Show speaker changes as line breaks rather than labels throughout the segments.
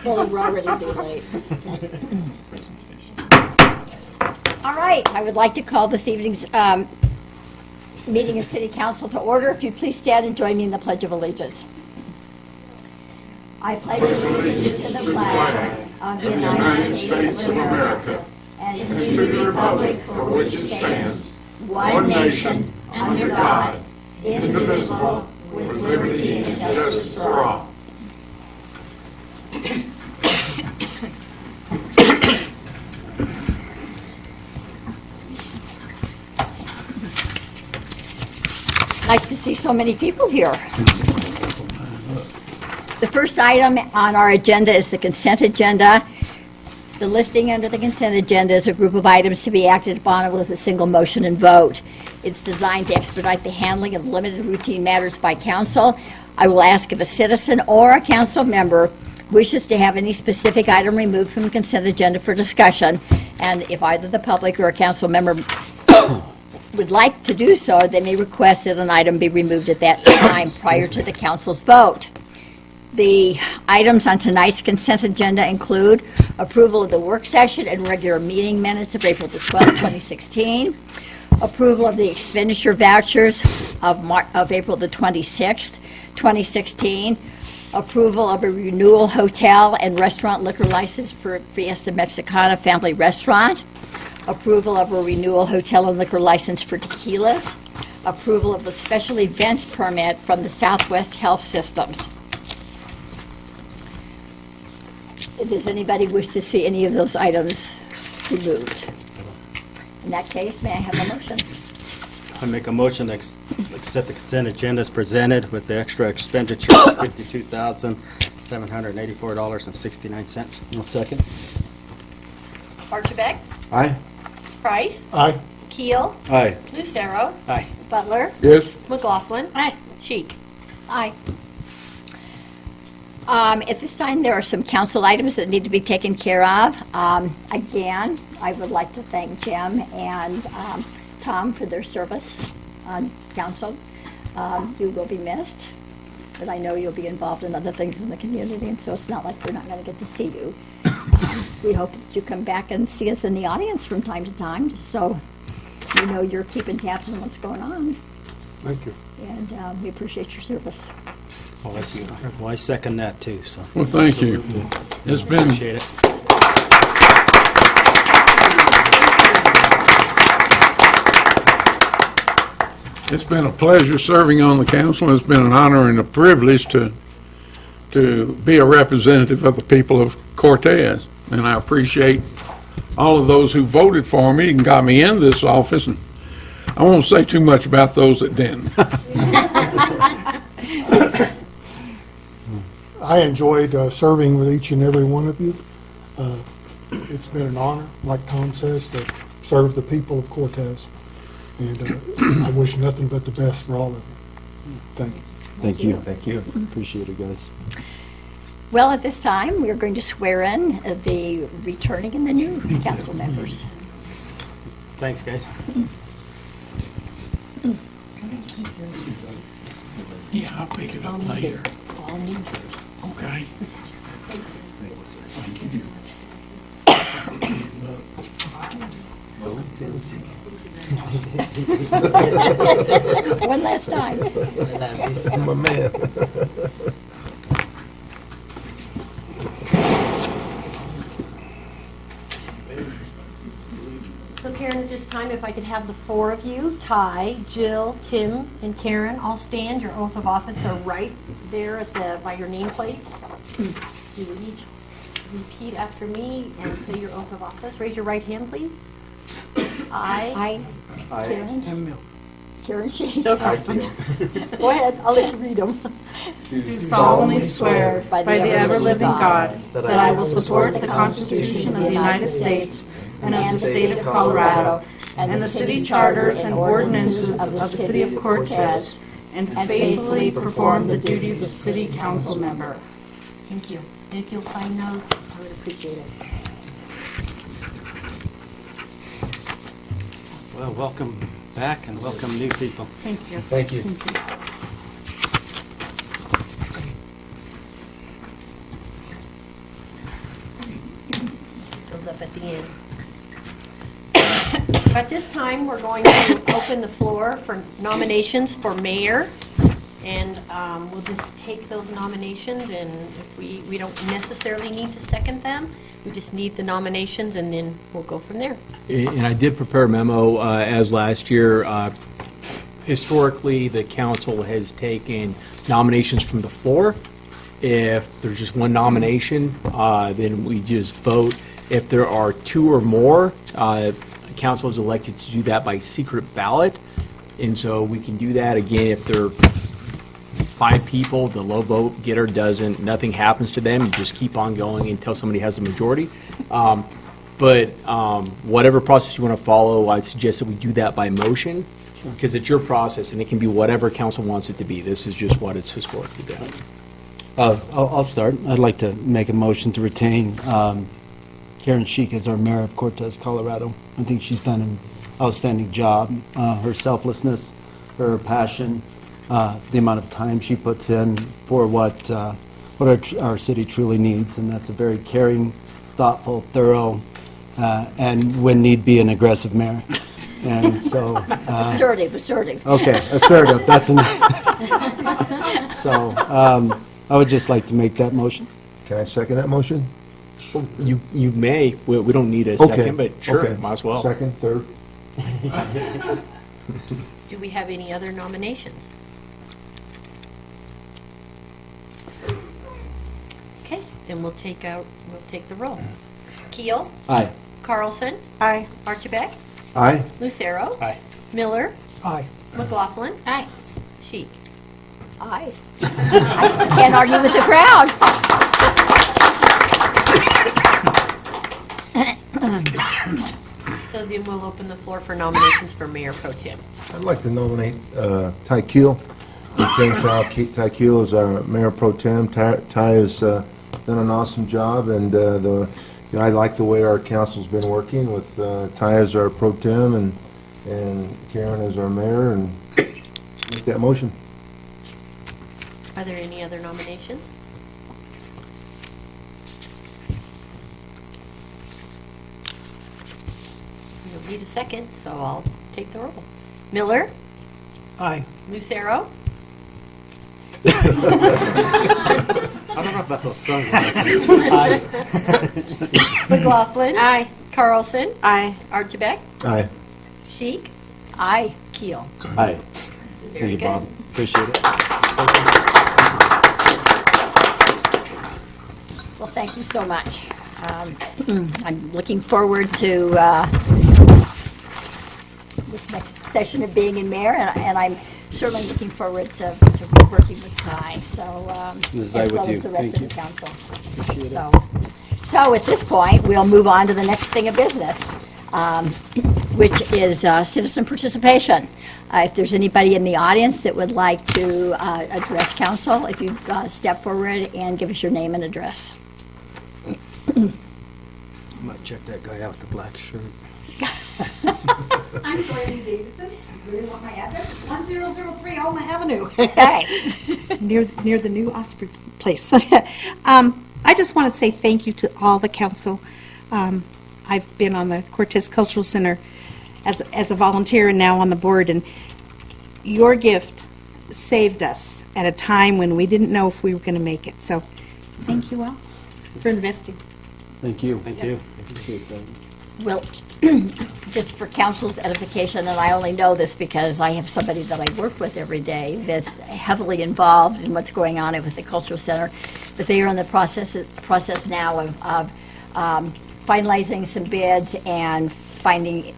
Well, we're already too late. All right, I would like to call this evening's meeting of City Council to order. If you'd please stand and join me in the Pledge of Allegiance. I pledge allegiance to the flag of the United States of America and to the republic for which it stands, one nation, under God, indivisible, with liberty and justice for all. Nice to see so many people here. The first item on our agenda is the consent agenda. The listing under the consent agenda is a group of items to be acted upon with a single motion and vote. It's designed to expedite the handling of limited routine matters by council. I will ask if a citizen or a council member wishes to have any specific item removed from the consent agenda for discussion, and if either the public or a council member would like to do so, they may request that an item be removed at that time prior to the council's vote. The items on tonight's consent agenda include approval of the work session and regular meeting minutes of April the 12th, 2016, approval of the expenditure vouchers of April the 26th, 2016, approval of a renewal hotel and restaurant liquor license for Fiesta Mexicana Family Restaurant, approval of a renewal hotel and liquor license for Tequilas, approval of a special events permit from the Southwest Health Systems. Does anybody wish to see any of those items removed? In that case, may I have a motion?
I make a motion to accept the consent agenda as presented with the extra expenditure of $52,784.69.
I'll second.
Archibald,
Aye.
Price,
Aye.
Keel,
Aye.
Lucero,
Aye.
Butler,
Yes.
McLaughlin,
Aye.
Sheik.
Aye. At this time, there are some council items that need to be taken care of. Again, I would like to thank Jim and Tom for their service on council. You will be missed, but I know you'll be involved in other things in the community, and so it's not like we're not going to get to see you. We hope that you come back and see us in the audience from time to time, so you know you're keeping tabs on what's going on,
Thank you.
and we appreciate your service.
Well, I second that too, so.
Well, thank you. It's been,
Appreciate it.
it's been a pleasure serving on the council. It's been an honor and a privilege to be a representative of the people of Cortez. And I appreciate all of those who voted for me and got me in this office. And I won't say too much about those that didn't.
I enjoyed serving with each and every one of you. It's been an honor, like Tom says, to serve the people of Cortez. And I wish nothing but the best for all of you. Thank you.
Thank you. Thank you. Appreciate it, guys.
Well, at this time, we are going to swear in the returning and the new council members.
Thanks, guys.
Yeah, I'll pick it up later. Okay.
One last time.
I'm a man.
So Karen, at this time, if I could have the four of you, Ty, Jill, Tim, and Karen, all stand. Your oath of office are right there at by your nameplate. You would each repeat after me and say your oath of office. Raise your right hand, please. I,
Karen Sheik.
Go ahead, I'll let you read them.
Do solemnly swear by the ever-living God that I will support the Constitution of the United States and of the State of Colorado and the city charters and ordinances of the City of Cortez, and faithfully perform the duties of City Council member.
Thank you. And if you'll sign those, I would appreciate it.
Well, welcome back and welcome new people.
Thank you.
Thank you.
Goes up at the end. At this time, we're going to open the floor for nominations for mayor. And we'll just take those nominations, and if we don't necessarily need to second them, we just need the nominations, and then we'll go from there.
And I did prepare a memo, as last year. Historically, the council has taken nominations from the floor. If there's just one nomination, then we just vote. If there are two or more, council is elected to do that by secret ballot. And so we can do that again if there are 5 people, the low vote getter doesn't, nothing happens to them. You just keep on going until somebody has a majority. But whatever process you want to follow, I'd suggest that we do that by motion, because it's your process, and it can be whatever council wants it to be. This is just what it's historically done.
I'll start. I'd like to make a motion to retain Karen Sheik as our mayor of Cortez, Colorado. I think she's done an outstanding job. Her selflessness, her passion, the amount of time she puts in for what our city truly needs, and that's a very caring, thoughtful, thorough, and when need be, an aggressive mayor. And so,
Assertive.
okay, assertive. That's an. So, I would just like to make that motion.
Can I second that motion?
You may. We don't need a
Okay.
second, but sure,
Okay.
might as well.
Second, third?
Do we have any other nominations? Okay, then we'll take the roll. Keel,
Aye.
Carlson,
Aye.
Archibald,
Aye.
Lucero,
Aye.
Miller,
Aye.
McLaughlin,
Aye.
Sheik.
Aye. I can't argue with the crowd.
So then we'll open the floor for nominations for Mayor Pro Tem.
I'd like to nominate Ty Keel. Ty Keel is our mayor pro tem. Ty has done an awesome job, and I like the way our council's been working with Ty as our pro tem and Karen as our mayor, and make that motion.
Are there any other nominations? We don't need a second, so I'll take the roll. Miller,
Aye.
Lucero,
I don't know about those sunglasses.
McLaughlin,
Aye.
Carlson,
Aye.
Archibald,
Aye.
Sheik,
Aye.
Keel.
Aye.
Very
Thank you,
good.
Bob. Appreciate it.
Well, thank you so much. I'm looking forward to this next session of being in mayor, and I'm certainly looking forward to working with Ty, so, as
I with
well
you.
as the rest
Thank
of the council. So at this point, we'll move on to the next thing of business, which is citizen participation. If there's anybody in the audience that would like to address council, if you step forward and give us your name and address.
Might check that guy out with the black shirt.
I'm Joanne Davidson. You really want my address? 1003 Alma Avenue.
Okay.
near the new Osprey place. I just want to say thank you to all the council. I've been on the Cortez Cultural Center as a volunteer and now on the board, and your gift saved us at a time when we didn't know if we were going to make it. So thank you all for investing.
Thank you.
Thank you.
Appreciate that.
Well, just for council's edification, and I only know this because I have somebody that I work with every day that's heavily involved in what's going on with the Cultural Center, but they are in the process now of finalizing some bids and finding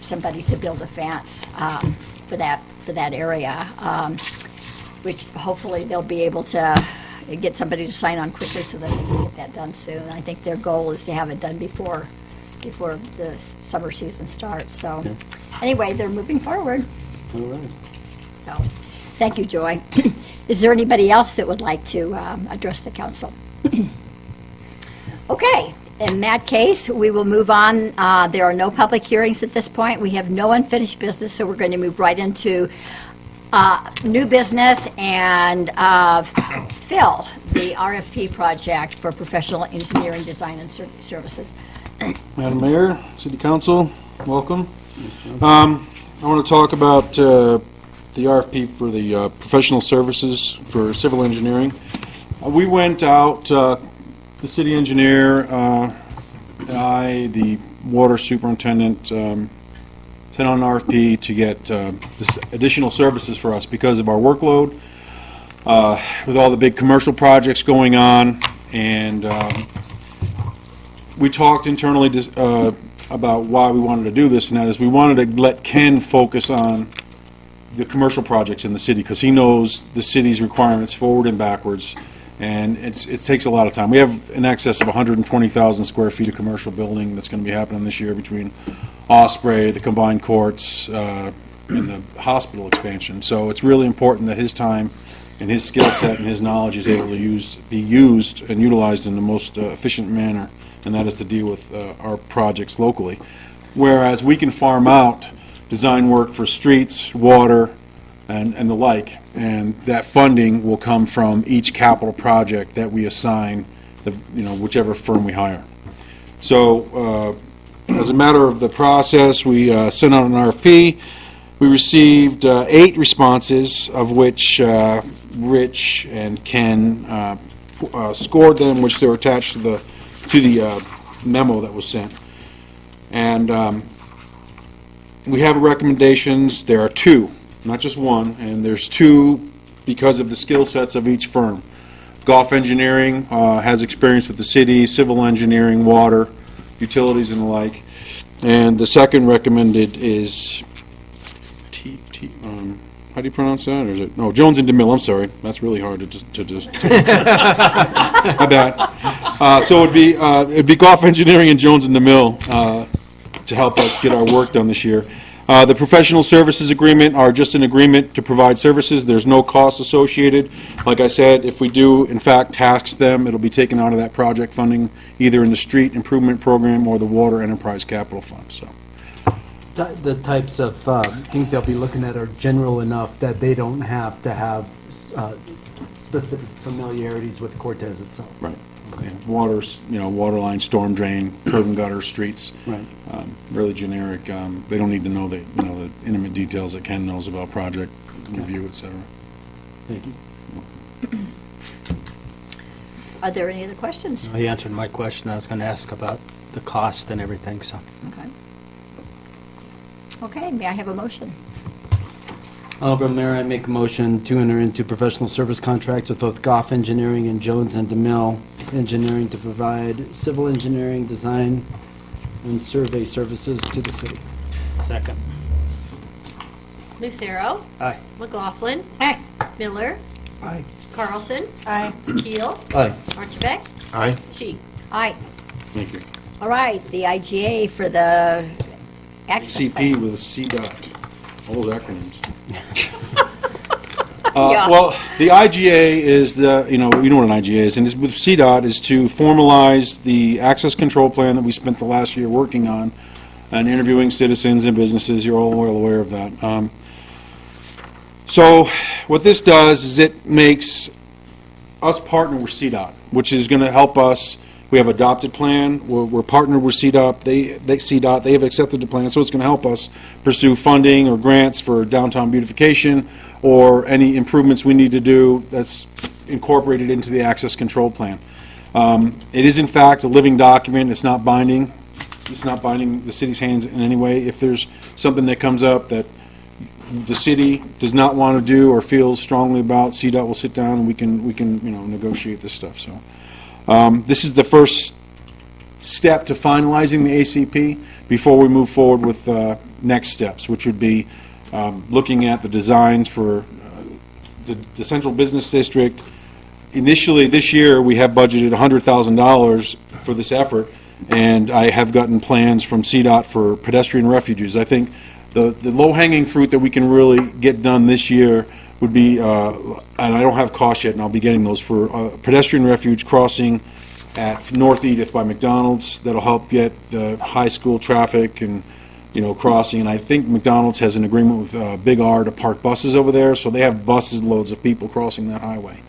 somebody to build a fence for that area, which hopefully they'll be able to get somebody to sign on quickly so that they can get that done soon. I think their goal is to have it done before the summer season starts. So anyway, they're moving forward.
All right.
So thank you, Joy. Is there anybody else that would like to address the council? Okay, in that case, we will move on. There are no public hearings at this point. We have no unfinished business, so we're going to move right into new business and Phil, the RFP project for professional engineering design and services.
Madam Mayor, City Council, welcome. I want to talk about the RFP for the professional services for civil engineering. We went out, the city engineer, I, the water superintendent, sent out an RFP to get this additional services for us because of our workload, with all the big commercial projects going on, and we talked internally about why we wanted to do this, and that is we wanted to let Ken focus on the commercial projects in the city because he knows the city's requirements forward and backwards, and it takes a lot of time. We have in excess of 120,000 square feet of commercial building that's going to be happening this year between Osprey, the combined courts, and the hospital expansion. So it's really important that his time and his skill set and his knowledge is able to be used and utilized in the most efficient manner, and that is to deal with our projects locally. Whereas we can farm out design work for streets, water, and the like, and that funding will come from each capital project that we assign, whichever firm we hire. So as a matter of the process, we sent out an RFP. We received 8 responses, of which Rich and Ken scored them, which they were attached to the memo that was sent. And we have recommendations. There are 2, not just one, and there's 2 because of the skill sets of each firm. Goff Engineering has experience with the city, civil engineering, water, utilities, and the like. And the second recommended is how do you pronounce that? Or is it Jones and DeMille? I'm sorry, that's really hard to just. My bad. So it'd be Goff Engineering and Jones and DeMille to help us get our work done this year. The professional services agreement are just an agreement to provide services. There's no cost associated. Like I said, if we do, in fact, tax them, it'll be taken out of that project funding, either in the street improvement program or the water enterprise capital fund. So,
The types of things they'll be looking at are general enough that they don't have to have specific familiarities with Cortez itself.
right. And water line, storm drain, curb and gutter, streets.
Right.
Really generic. They don't need to know the intimate details that Ken knows about project review, et cetera.
Thank you.
Are there any other questions?
He answered my question. I was going to ask about the cost and everything, so.
Okay. Okay, may I have a motion?
Honorable Mayor, I make a motion to enter into professional service contracts with both Goff Engineering and Jones and DeMille Engineering to provide civil engineering, design, and survey services to the city.
Second.
Lucero.
Aye.
McLaughlin.
Aye.
Miller.
Aye.
Carlson.
Aye.
Keel.
Aye.
Archibek.
Aye.
Sheik.
Aye.
Thank you.
All right, the IGA for the access
CP
plan.
with a C dot. All those acronyms.
Yeah.
Well, the IGA is you know what an IGA is, and with CDOT is to formalize the access control plan that we spent the last year working on and interviewing citizens and businesses. You're all well aware of that. So what this does is it makes us partner with CDOT, which is going to help us. We have adopted plan. We're partnered with CDOT. They have accepted the plan, so it's going to help us pursue funding or grants for downtown beautification or any improvements we need to do that's incorporated into the access control plan. It is, in fact, a living document. It's not binding. It's not binding the city's hands in any way. If there's something that comes up that the city does not want to do or feels strongly about, CDOT will sit down and we can negotiate this stuff. So. This is the first step to finalizing the ACP before we move forward with next steps, which would be looking at the designs for the central business district. Initially, this year, we have budgeted $100,000 for this effort, and I have gotten plans from CDOT for pedestrian refuges. I think the low-hanging fruit that we can really get done this year would be, and I don't have costs yet, and I'll be getting those, for pedestrian refuge crossing at North Edith by McDonald's that'll help get the high school traffic and, crossing. And I think McDonald's has an agreement with Big R to park buses over there, so they have buses loads of people crossing that highway.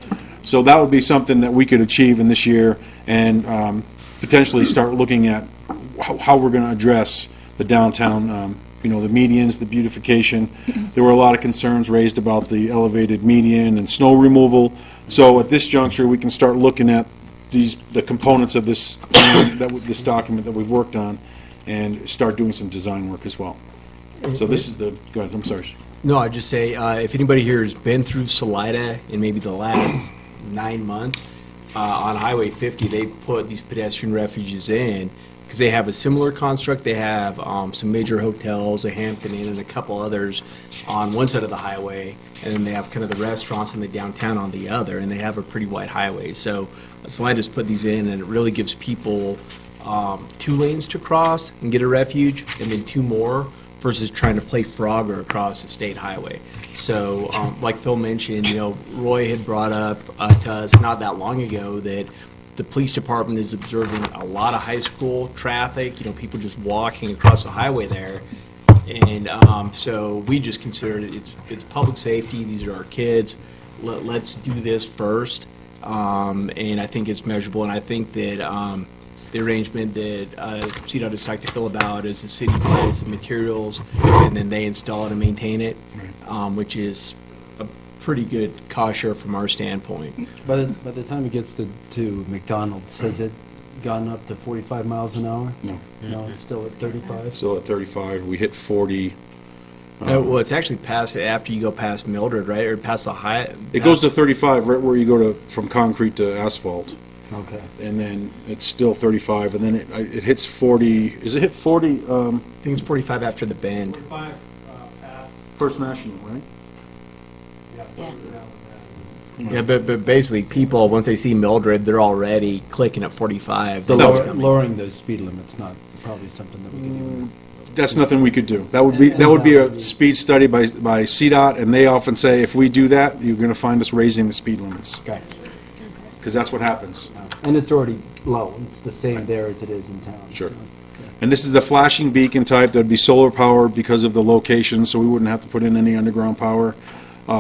So that would be something that we could achieve in this year and potentially start looking at how we're going to address the downtown, the medians, the beautification. There were a lot of concerns raised about the elevated median and snow removal. So at this juncture, we can start looking at the components of this plan, this document that we've worked on, and start doing some design work as well. So this is go ahead, I'm sorry.
No, I'd just say, if anybody here has been through Salida in maybe the last 9 months, on Highway 50, they put these pedestrian refuges in because they have a similar construct. They have some major hotels, a Hampton Inn, and a couple others on one side of the highway, and then they have kind of the restaurants in the downtown on the other, and they have a pretty wide highway. So Salida's put these in, and it really gives people 2 lanes to cross and get a refuge, and then 2 more versus trying to play Frogger across a state highway. So, like Phil mentioned, Roy had brought up to us not that long ago that the police department is observing a lot of high school traffic, people just walking across the highway there. And so we just considered it's public safety. These are our kids. Let's do this first. And I think it's measurable. And I think that the arrangement that CDOT has talked to Phil about is the city buys the materials and then they install it and maintain it, which is a pretty good cost share from our standpoint.
By the time it gets to McDonald's, has it gone up to 45 miles an hour?
No.
No, it's still at 35?
Still at 35. We hit 40.
Well, it's actually past after you go past Mildred, right, or past the high.
It goes to 35 right where you go from concrete to asphalt.
Okay.
And then it's still 35, and then it hits 40. Is it hit 40?
I think it's 45 after the bend.
45 First National, right?
Yeah, but basically, people once they see Mildred, they're already clicking at 45.
The
That's coming.
lowering the speed limit's not probably something that we can even...
That's nothing we could do. That would be a speed study by CDOT, and they often say if we do that, you're going to find us raising the speed limits.
Okay.
Because that's what happens.
And it's already low. It's the same there as it is in town.
Sure.
so,
And this is the flashing beacon type that would be solar powered because of the location, so we wouldn't have to put in any underground power.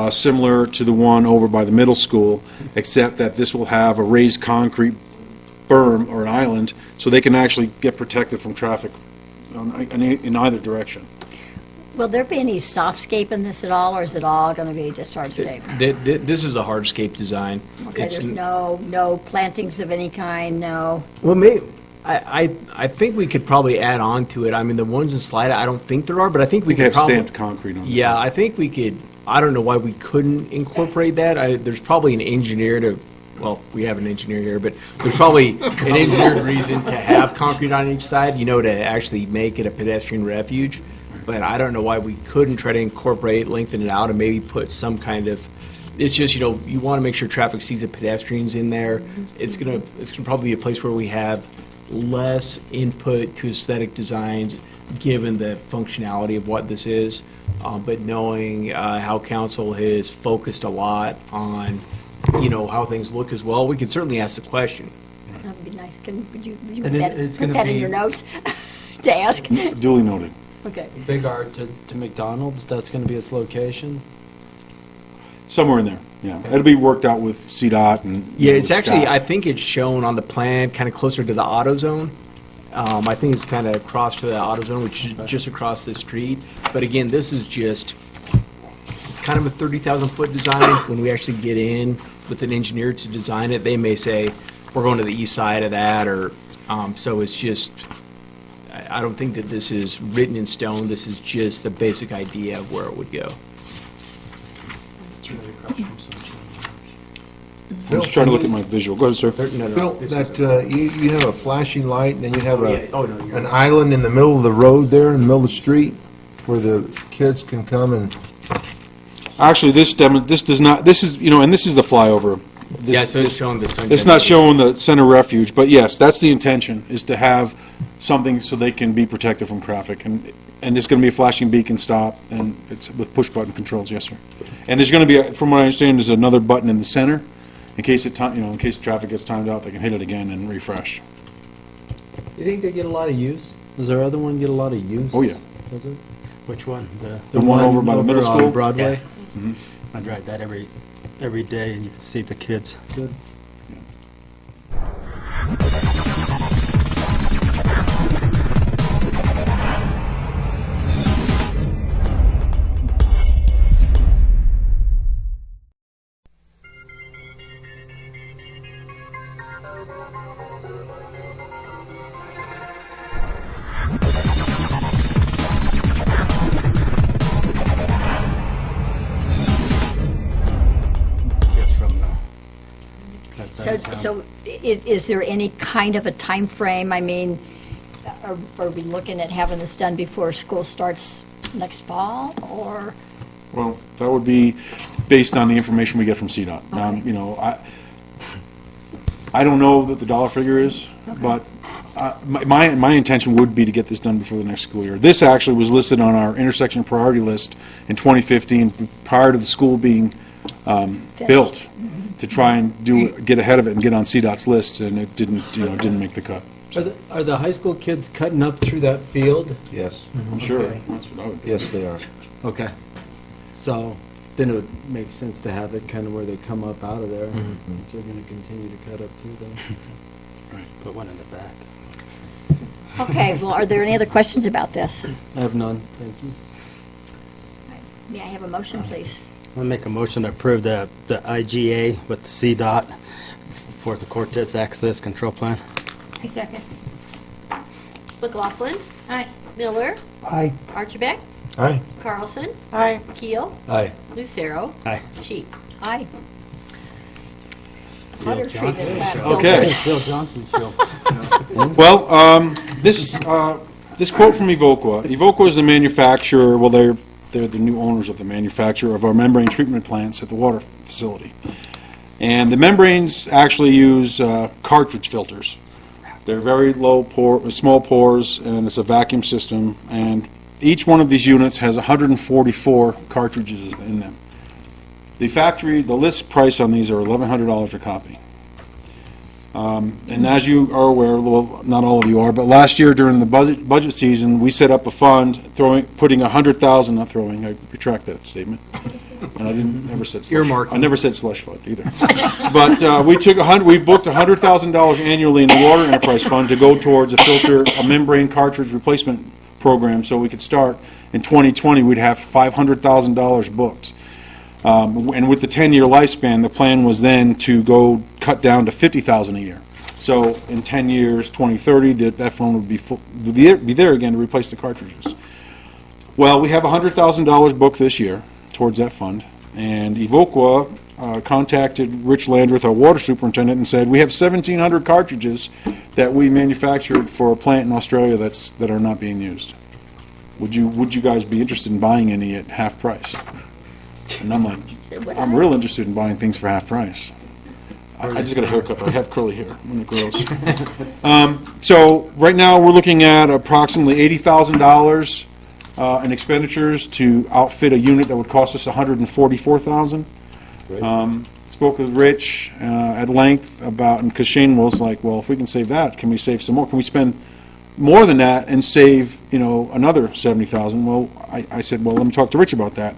Similar to the one over by the middle school, except that this will have a raised concrete berm or an island, so they can actually get protected from traffic in either direction.
Will there be any softscape in this at all, or is it all going to be just hardscape?
This is a hardscape design.
Okay, there's no plantings of any kind, no.
Well, maybe I think we could probably add on to it. I mean, the ones in Salida, I don't think there are, but I think we
We could
could
have
probably.
stamped concrete on it.
Yeah, I think we could. I don't know why we couldn't incorporate that. There's probably an engineer to. Well, we have an engineer here, but there's probably an engineered reason to have concrete on each side, to actually make it a pedestrian refuge. But I don't know why we couldn't try to incorporate, lengthen it out, and maybe put some kind of. It's just you want to make sure traffic sees the pedestrians in there. It's gonna probably be a place where we have less input to aesthetic designs, given the functionality of what this is. But knowing how council has focused a lot on, how things look as well, we could certainly ask the question.
That would be nice. Would you
And
put that,
it's
put
gonna
that in
be-
your notes to ask?
Duly noted.
Okay.
Big R to McDonald's, that's going to be its location?
Somewhere in there, yeah. It'll be worked out with CDOT and.
Yeah, it's
with
actually,
staff.
I think it's shown on the plan kind of closer to the auto zone. I think it's kind of across to the auto zone, which is just across the street. But again, this is just kind of a 30,000-foot design. When we actually get in with an engineer to design it, they may say, we're going to the east side of that, or, so it's just, I don't think that this is written in stone. This is just a basic idea of where it would go.
I'm just trying to look at my visual. Go ahead, sir.
Phil, that, you have a flashing light, and then you have an
Right.
island in the middle of the road there, in the middle of the street, where the kids can come and,
Actually, this does not, this is, and this is the flyover. This-
Yeah, so it's showing the sun.
It's not showing the center refuge, but yes, that's the intention, is to have something so they can be protected from traffic. And there's going to be a flashing beacon stop, and it's with push-button controls, yes, sir. And there's going to be, from what I understand, there's another button in the center, in case in case traffic gets timed out, they can hit it again and refresh.
You think they get a lot of use? Does our other one get a lot of use?
Oh, yeah.
Does it?
Which one?
The one over by the middle
on
school?
Broadway?
I drive that every day, and you can see the kids.
Good.
Kids from that side
So,
of town.
so is there any kind of a time frame? I mean, are we looking at having this done before school starts next fall, or?
Well, that would be based on the information we get from CDOT.
Okay.
I don't know what the dollar figure is, but my intention would be to get this done before the next school year. This actually was listed on our intersection priority list in 2015, prior to the school being built, to try and get ahead of it and get on CDOT's list, and it didn't make the cut.
Are the high school kids cutting up through that field?
Yes,
I'm sure.
Okay.
That's what I would do.
yes, they are.
Okay. So then it would make sense to have it kind of where they come up out of there. If they're going to continue to cut up through there.
Put one in the back.
Okay, well, are there any other questions about this?
I have none. Thank you.
May I have a motion, please?
I'll make a motion to approve the IGA with CDOT for the Cortez Access Control Plan.
I second. McLaughlin.
Aye.
Miller.
Aye.
Archibald.
Aye.
Carlson.
Aye.
Keel.
Aye.
Lucero.
Aye.
Sheep.
Aye. Water treatment plant
Okay.
filters.
Bill Johnson's show.
Well, this quote from Evoqua. Evoqua is the manufacturer. Well, they're the new owners of the manufacturer of our membrane treatment plants at the water facility. And the membranes actually use cartridge filters. They're very small pores, and it's a vacuum system. And each one of these units has 144 cartridges in them. The list price on these are $1,100 a copy. And as you are aware, well, not all of you are, but last year during the budget season, we set up a fund, putting $100,000. Not throwing. I retract that statement. And I never said slush.
Earmarking.
I never said slush fund either. But we booked $100,000 annually in the Water Enterprise Fund to go towards a membrane cartridge replacement program, so we could start in 2020. We'd have $500,000 booked. And with the 10-year lifespan, the plan was then to go cut down to $50,000 a year. So in 10 years, 2030, that phone would be there again to replace the cartridges. Well, we have $100,000 booked this year towards that fund, and Evoqua contacted Rich Landreth, our water superintendent, and said, we have 1,700 cartridges that we manufactured for a plant in Australia that are not being used. Would you guys be interested in buying any at half price? And I'm like, I'm real interested in buying things for half price. I just got a haircut, but I have curly hair when it grows. So right now we're looking at approximately $80,000 in expenditures to outfit a unit that would cost us $144,000. Spoke with Rich at length about, and because Shane was like, well, if we can save that, can we save some more? Can we spend more than that and save another $70,000? Well, I said, well, let me talk to Rich about that.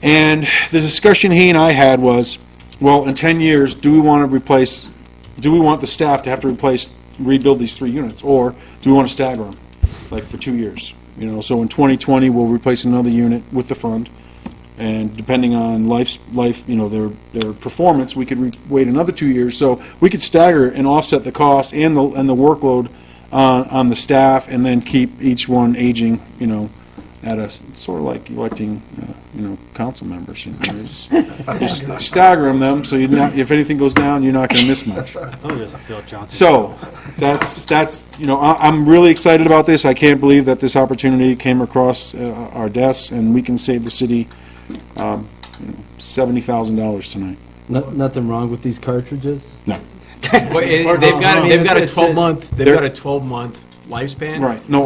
And the discussion he and I had was, well, in 10 years, do we want the staff to have to rebuild these 3 units, or do we want to stagger them, like for 2 years? So in 2020, we'll replace another unit with the fund, and depending on their performance, we could wait another 2 years. So we could stagger and offset the cost and the workload on the staff, and then keep each one aging, at a sort of like electing, council members. Just stagger them so if anything goes down, you're not going to miss much.
Oh, there's a Phil Johnson.
So that's I'm really excited about this. I can't believe that this opportunity came across our desks, and we can save the city $70,000 tonight.
Nothing wrong with these cartridges?
No.
Well, they've got a 12-month. They've got a 12-month lifespan.
Right. No.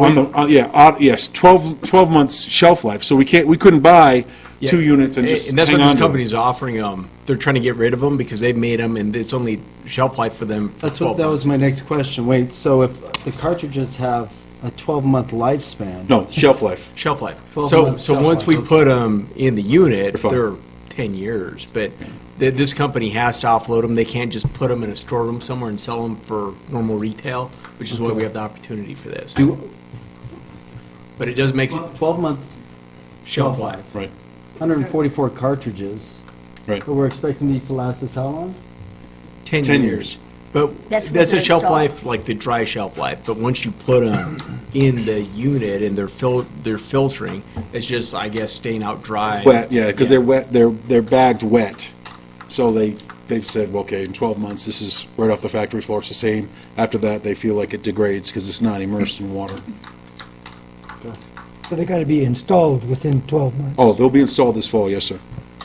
Yes. 12 months shelf life. So we couldn't buy
Yeah.
2 units and just
that's
hang
what
on
this
to them.
company is offering them. They're trying to get rid of them because they've made them, and it's only shelf life for them. For
That's
12
what, that
months.
was my next question. Wait, so if the cartridges have a 12-month lifespan?
No, shelf life.
Shelf life.
12
So
months
so
shelf
once
life,
we
okay.
put them in the unit,
They're fine.
they're 10 years. But this company has to offload them. They can't just put them in a storeroom somewhere and sell them for normal retail, which is why we have the opportunity for this. But it does make it
12-month
shelf life.
Right,
144 cartridges.
right.
But we're expecting these to last us how long?
10
10
years.
years.
But
That's
that's,
what
a shelf
they're
life, like the dry shelf life. But once you put them in the unit and they're filtering, it's just, I guess, staying out dry.
Wet, yeah, because they're wet. They're bagged wet. So they've said, well, okay, in 12 months, this is right off the factory floor. It's the same. After that, they feel like it degrades because it's not immersed in water.
So they got to be installed within 12 months.
Oh, they'll be installed this fall, yes, sir,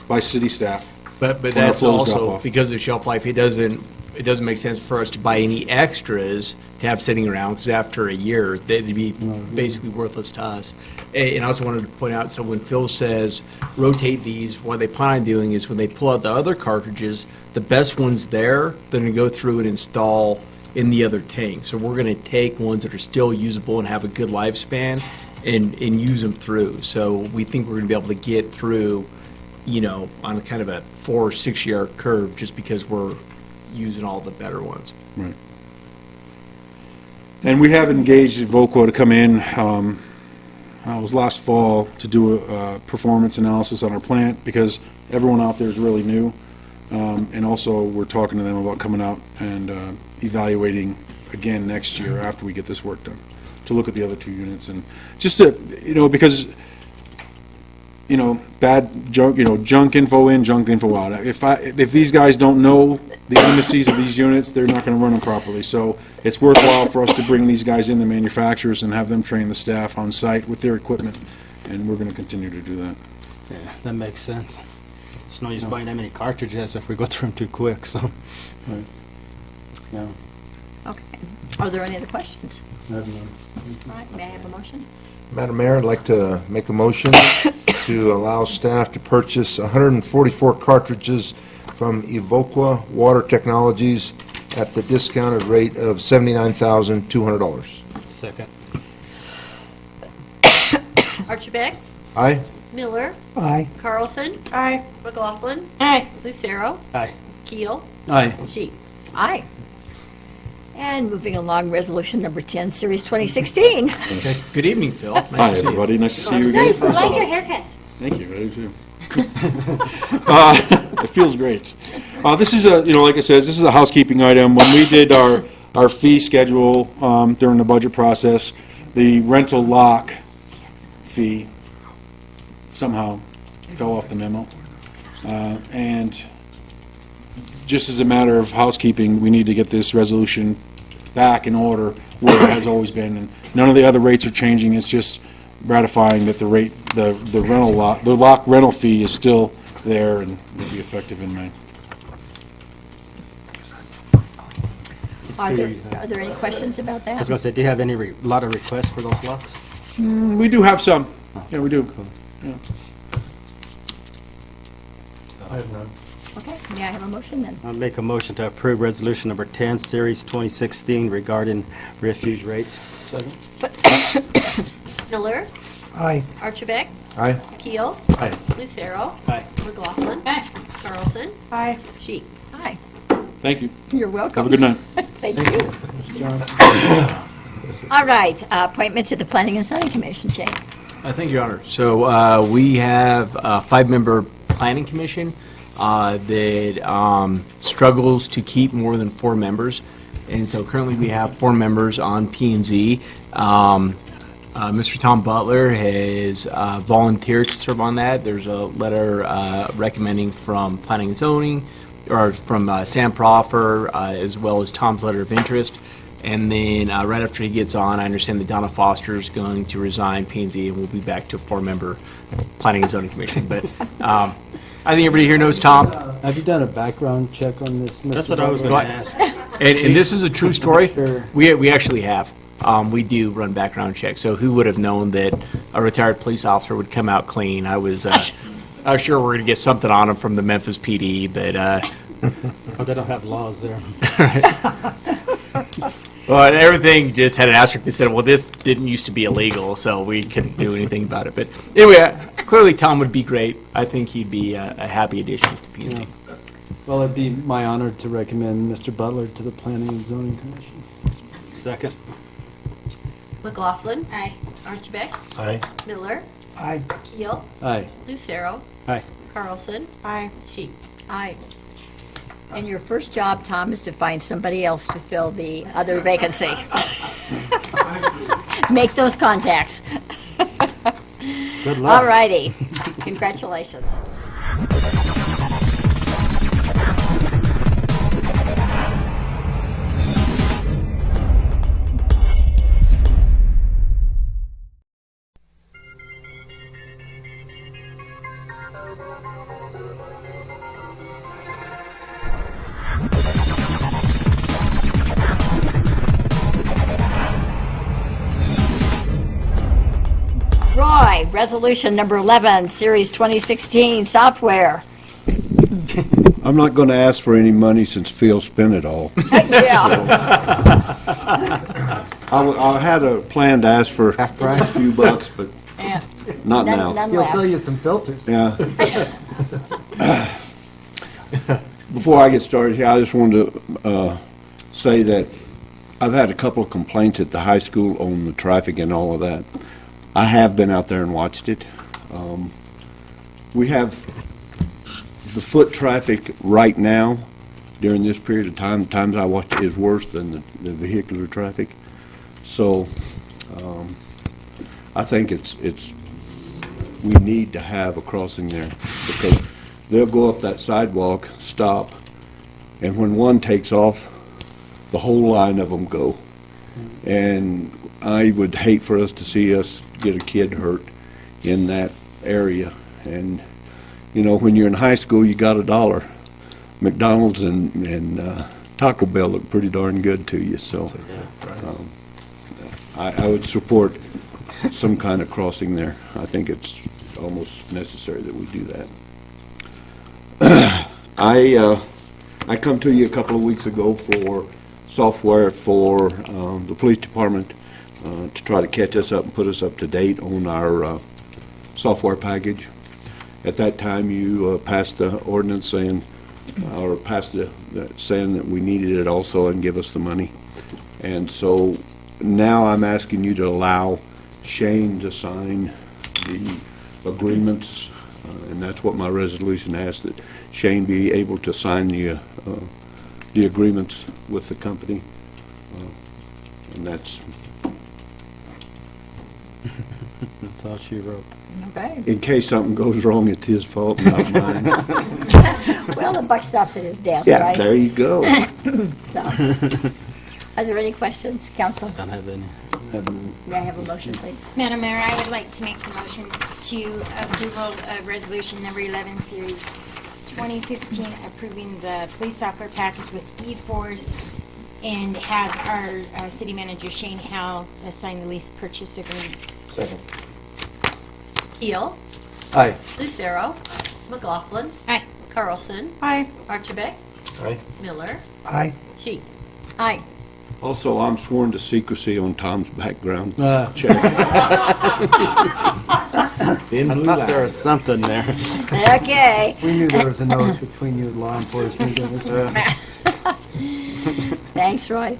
by city staff.
But
When our
that's
flows drop
also
off.
because of shelf life. It doesn't make sense for us to buy any extras to have sitting around because after a year they'd be basically worthless to us. And I also wanted to point out, so when Phil says rotate these, what they plan on doing is when they pull out the other cartridges, the best ones there, they're going to go through and install in the other tank. So we're going to take ones that are still usable and have a good lifespan and use them through. So we think we're going to be able to get through, on a kind of a 4 or 6 year curve just because we're using all the better ones.
Right. And we have engaged Evoqua to come in. It was last fall to do a performance analysis on our plant because everyone out there is really new. And also, we're talking to them about coming out and evaluating again next year after we get this work done to look at the other 2 units and just to, because bad junk, junk info in, junk info out. If these guys don't know the indices of these units, they're not going to run them properly. So it's worthwhile for us to bring these guys in, the manufacturers, and have them train the staff on site with their equipment, and we're going to continue to do that.
Yeah, that makes sense. There's no use buying that many cartridges if we go through them too quick, so.
Yeah.
Okay. Are there any other questions? All right, may I have a motion?
Madam Mayor, I'd like to make a motion to allow staff to purchase 144 cartridges from Evoqua Water Technologies at the discounted rate of $79,200.
Second.
Archibald,
Aye?
Miller,
Aye.
Carlson,
Aye.
McLaughlin,
Aye.
Lucero,
Aye.
Keel,
Aye.
Sheep.
Aye. And moving along, resolution number 10, series 2016.
Good evening, Phil. Nice
Hi,
to see you.
everybody. Nice to see you again.
Nice, I like your haircut.
Thank you. I do too. It feels great. This is like I said, this is a housekeeping item. When we did our fee schedule during the budget process, the rental lock fee somehow fell off the memo. And just as a matter of housekeeping, we need to get this resolution back in order where it has always been. And none of the other rates are changing. It's just ratifying that the rate, the lock rental fee is still there and will be effective in May.
Are there any questions about
I was
that?
going to say, do you have any lot of requests for those lots?
We do have some. Yeah, we do. Yeah.
Okay, may I have a motion then?
I'll make a motion to approve resolution number 10, series 2016 regarding refuge rates.
Miller,
Aye.
Archibald,
Aye?
Keel,
Aye.
Lucero,
Aye.
McLaughlin, Carlson,
Aye.
Sheep.
Aye.
Thank you.
You're welcome.
Have a good night.
Thank you. All right, appointment to the Planning and Zoning Commission, Shane.
Thank you, Your Honor. So we have a 5-member planning commission that struggles to keep more than 4 members. And so currently we have 4 members on P&Z. Mr. Tom Butler has volunteered to serve on that. There's a letter recommending from Planning and Zoning, or from Sam Proffer, as well as Tom's letter of interest. And then right after he gets on, I understand that Donna Foster is going to resign P&Z, and we'll be back to a 4-member Planning and Zoning Commission. But I think everybody here knows Tom.
Have you done a background check on this, Mr.
That's what I was
Butler?
going to ask.
And this is a true story.
Sure.
We actually have. We do run background checks. So who would have known that a retired police officer would come out clean? I was I'm sure we're going to get something on him from the Memphis PD, but
Oh, they don't have laws there.
well, everything just had an asterisk that said, well, this didn't used to be illegal, so we couldn't do anything about it. But anyway, clearly Tom would be great. I think he'd be a happy addition to P&Z.
Well, it'd be my honor to recommend Mr. Butler to the Planning and Zoning Commission.
Second.
McLaughlin. Aye. Archibald.
Aye.
Miller.
Aye.
Keel.
Aye.
Lucero.
Aye.
Carlson.
Aye.
Sheik.
Aye. And your first job, Tom, is to find somebody else to fill the other vacancy. Make those contacts.
Good luck.
All righty. Congratulations. Roy, resolution number 11, series 2016, software.
I'm not going to ask for any money since Phil spent it all.
Yeah.
I had a plan to ask for a few bucks, but
Yeah.
not now.
None
He'll sell
left.
you some filters.
Yeah. Before I get started here, I just wanted to say that I've had a couple of complaints at the high school on the traffic and all of that. I have been out there and watched it. We have the foot traffic right now during this period of time, the times I watch it, is worse than the vehicular traffic. So I think it's we need to have a crossing there, because they'll go up that sidewalk, stop, and when one takes off, the whole line of them go. And I would hate for us to see us get a kid hurt in that area. And, you know, when you're in high school, you got $1. McDonald's and Taco Bell look pretty darn good to you, so I would support some kind of crossing there. I think it's almost necessary that we do that. I come to you a couple of weeks ago for software for the police department to try to catch us up and put us up to date on our software package. At that time, you passed the ordinance saying, or passed saying that we needed it also and give us the money. And so now I'm asking you to allow Shane to sign the agreements, and that's what my resolution asks, that Shane be able to sign the agreements with the company, and that's
That's all she wrote.
Okay.
in case something goes wrong. It's his fault, not mine.
Well, the buck stops at his desk,
Yeah,
right?
there you go.
So, are there any questions, council?
Don't have any.
May I have a motion, please?
Madam Mayor, I would like to make the motion to approval of resolution number 11, series 2016, approving the police software package with eForce, and have our city manager Shane Howe sign the lease purchase agreement.
Second.
Keel.
Aye.
Lucero. McLaughlin.
Aye.
Carlson.
Aye.
Archibald.
Aye.
Miller.
Aye.
Sheik.
Aye.
Also, I'm sworn to secrecy on Tom's background check.
I thought there was something there.
Okay.
We knew there was a note between you and law enforcement.
Thanks, Roy.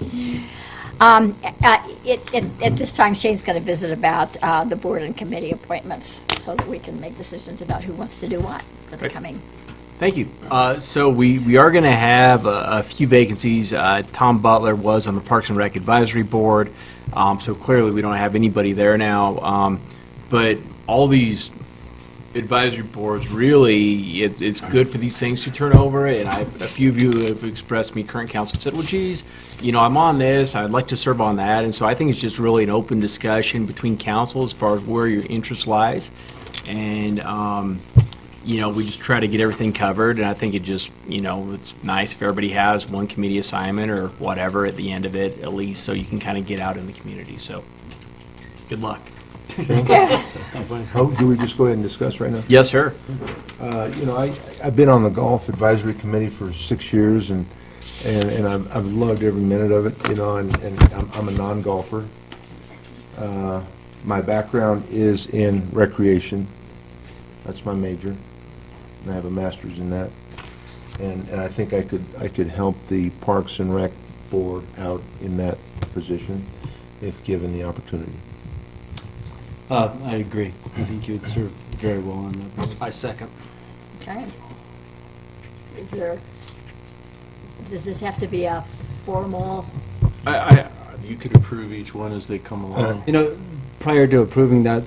At this time, Shane's going to visit about the board and committee appointments so that we can make decisions about who wants to do what for the coming.
Thank you. So we are going to have a few vacancies. Tom Butler was on the Parks and Rec Advisory Board, so clearly we don't have anybody there now. But all these advisory boards, really, it's good for these things to turn over. And a few of you have expressed me, current council, said, well, geez, you know, I'm on this, I'd like to serve on that. And so I think it's just really an open discussion between council as far as where your interest lies. And, you know, we just try to get everything covered, and I think it just, you know, it's nice if everybody has one committee assignment or whatever at the end of it, at least, so you can kind of get out in the community. So, good luck.
Oh, do we just go ahead and discuss right now?
Yes, sir.
You know, I've been on the Golf Advisory Committee for 6 years, and I've loved every minute of it, you know, and I'm a non-golfer. My background is in recreation. That's my major. And I have a master's in that. And I think I could help the Parks and Rec Board out in that position if given the opportunity.
I agree. I think you would serve very well on that board.
I second.
Okay. Does this have to be a formal?
You could approve each one as they come along.
You know, prior to approving that,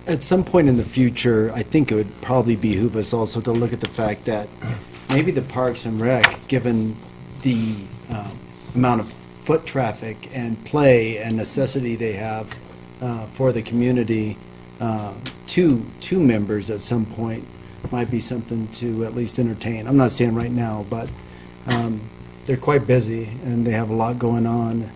at some point in the future, I think it would probably behoove us also to look at the fact that maybe the Parks and Rec, given the amount of foot traffic and play and necessity they have for the community, two members at some point might be something to at least entertain. I'm not saying right now, but they're quite busy and they have a lot going on.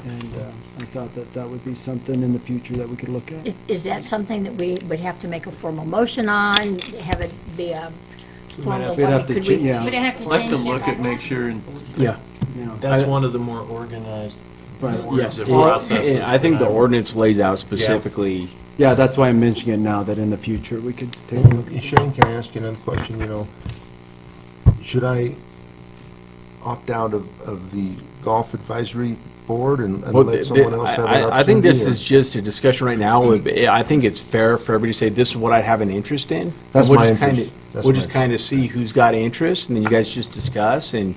And I thought that would be something in the future that we could look at.
Is that something that we would have to make a formal motion on, have it be a formal?
We'd have to
could we-
yeah.
Would it have to
We'll
change
have to
their
look at,
bylaws?
make sure,
Yeah.
that's one of the more organized boards of
Well,
processes.
I think
that
the ordinance lays out specifically.
Yeah, that's why I'm mentioning it now, that in the future we could take a look.
And Shane, can I ask you another question? You know, should I opt out of the Golf Advisory Board and
Well,
let someone else have that
I think this
opportunity,
is just a discussion right now. I think it's fair for everybody to say, this is what I have an interest in.
That's
And we'll
my
just kinda-
interest. That's
We'll
my
just kind of see who's got interest, and then you guys just discuss, and,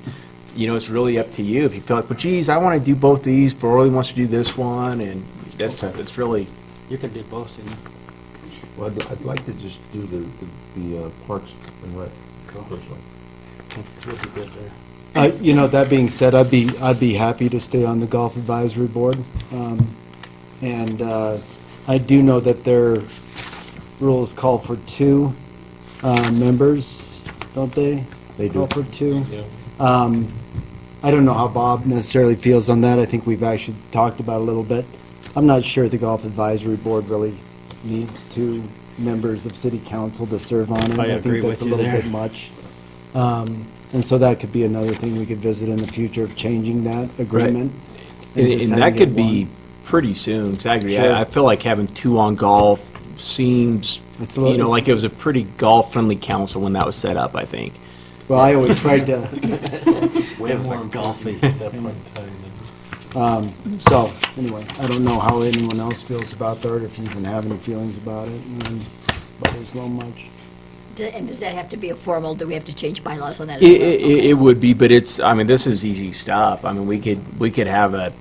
you know, it's really up to you. If you feel like, well, geez, I want to do both these, but really wants to do this one, and that's really,
You can do both, and
Well, I'd like to just do the Parks and Rec personally.
you'll be good there.
You know, that being said, I'd be happy to stay on the Golf Advisory Board. And I do know that their rules call for 2 members, don't they?
They do.
Call for 2. I don't know how Bob necessarily feels on that. I think we've actually talked about it a little bit. I'm not sure the Golf Advisory Board really needs 2 members of City Council to serve on it.
I agree
think that's
with
a
you
little
there.
bit much. And so that could be another thing we could visit in the future, of changing that agreement. just
and
having
that could
it
be
one.
pretty soon. 'Cause I agree.
Sure.
I feel like having 2 on golf seems,
It's a little-
you know,
it's-
like it was a pretty golf-friendly council when that was set up, I think.
Well, I always tried to,
way more golfing at that point in time.
so, anyway, I don't know how anyone else feels about that, or if you even have any feelings about it, but there's not much.
And does that have to be a formal, do we have to change bylaws on that as
It,
well?
it would be, but it's, I mean, this is easy stuff. I mean, we could have a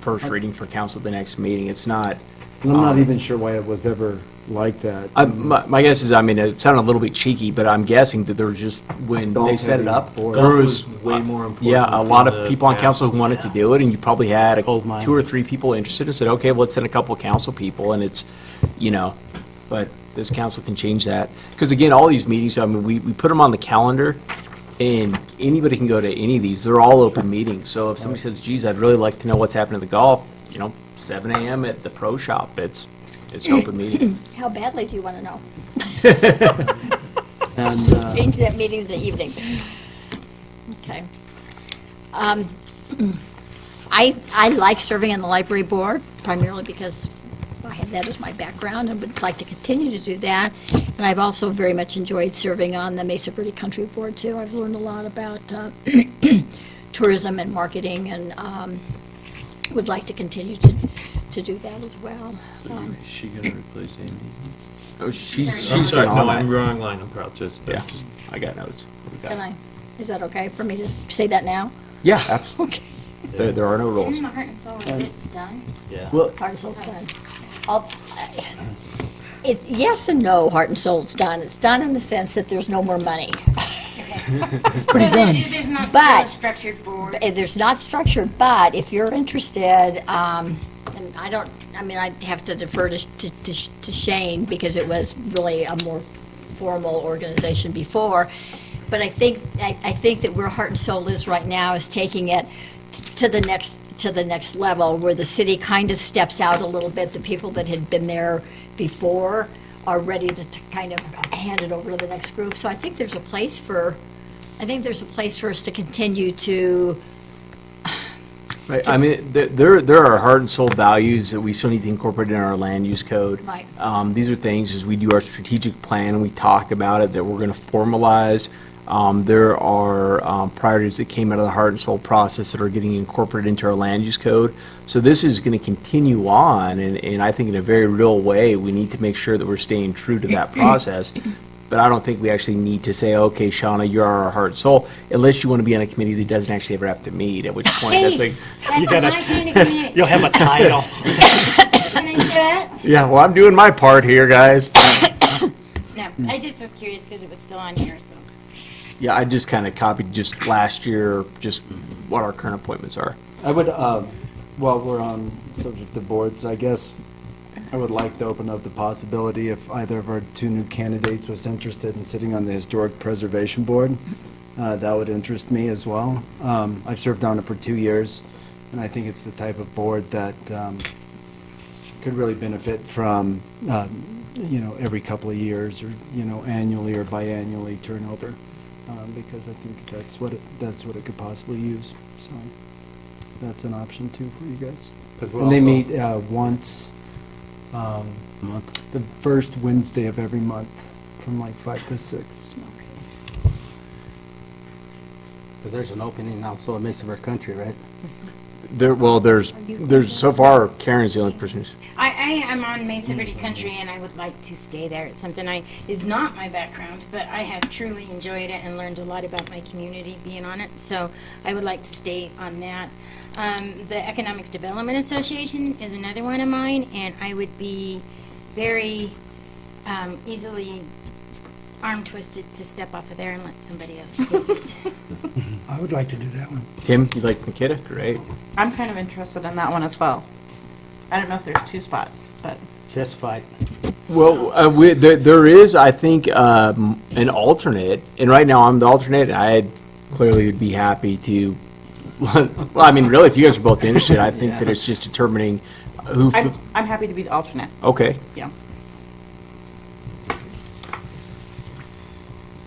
first reading for council at the next meeting. It's not.
And I'm not even sure why it was ever like that.
My guess is, I mean, it sounded a little bit cheeky, but I'm guessing that there was just, when they set it up,
Golf
there
Golf
was,
was way more important.
yeah, a
in
lot of
the
people on council who
past.
wanted to do it, and you probably had
Gold mine.
2 or 3 people interested and said, okay, well, let's send a couple of council people, and it's, you know, but this council can change that. Because again, all these meetings, I mean, we put them on the calendar, and anybody can go to any of these. They're all open meetings. So if somebody says, geez, I'd really like to know what's happening at the golf, you know, 7 a.m. at the pro shop, it's an open meeting.
How badly do you want to know?
And,
Change that meeting to the evening. Okay. I like serving on the library board, primarily because I have that as my background and would like to continue to do that. And I've also very much enjoyed serving on the Mesa Verde Country Board, too. I've learned a lot about tourism and marketing, and would like to continue to do that as well.
Is she going to replace Amy?
Oh, she's
I'm sorry,
been
no,
on
I'm
that.
wrong line, I'm proud to.
Yeah, I got notes.
Is that okay for me to say that now?
Yeah, absolutely.
Okay.
There are no rules.
Isn't the Heart and Soul, is it done?
Yeah.
Well,
Heart and Soul's done. It's yes and no, Heart and Soul's done. It's done in the sense that there's no more money.
Pretty
done.
There's not
But-
still a structured board.
There's not structured, but if you're interested, and I'd have to defer to Shane because it was really a more formal organization before. But I think that where Heart and Soul is right now is taking it to the to the next level, where the city kind of steps out a little bit. The people that had been there before are ready to kind of hand it over to the next group. So I think there's a place for us to continue to.
Right. I mean, there are heart and soul values that we still need to incorporate in our land use code.
Right.
These are things as we do our strategic plan and we talk about it that we're going to formalize. There are priorities that came out of the heart and soul process that are getting incorporated into our land use code. So this is going to continue on, and I think in a very real way, we need to make sure that we're staying true to that process. But I don't think we actually need to say, okay, Shauna, you're our heart and soul, unless you want to be on a committee that doesn't actually ever have to meet, at which point
Hey,
that's like,
that's
You gotta-
my kind of committee.
You'll have a title.
Can I show it?
yeah, well, I'm doing my part here, guys.
No, I just was curious because it was still on here, so.
Yeah, I just kind of copied just last year, just what our current appointments are.
I would, while we're on subject of boards, I guess I would like to open up the possibility if either of our two new candidates was interested in sitting on the Historic Preservation Board. That would interest me as well. I've served on it for 2 years, and I think it's the type of board that could really benefit from, every couple of years or, annually or biannually turnover, because I think that's what it could possibly use. So that's an option too for you guys. And they meet once the first Wednesday of every month from like 5 to 6.
Because there's an opening also in Mesa Verde Country, right?
There's so far Karen's the only person who's.
I am on Mesa Verde Country, and I would like to stay there. It's something is not my background, but I have truly enjoyed it and learned a lot about my community being on it. So I would like to stay on that. The Economics Development Association is another one of mine, and I would be very easily arm twisted to step off of there and let somebody else take it.
I would like to do that one.
Tim, you like Nikita? Great.
I'm kind of interested in that one as well. I don't know if there's 2 spots, but
Fist fight.
Well, there is, I think, an alternate, and right now I'm the alternate. I clearly would be happy to. Well, I mean, really, if you guys are both interested, I think that it's just determining who.
I'm happy to be the alternate.
Okay.
Yeah.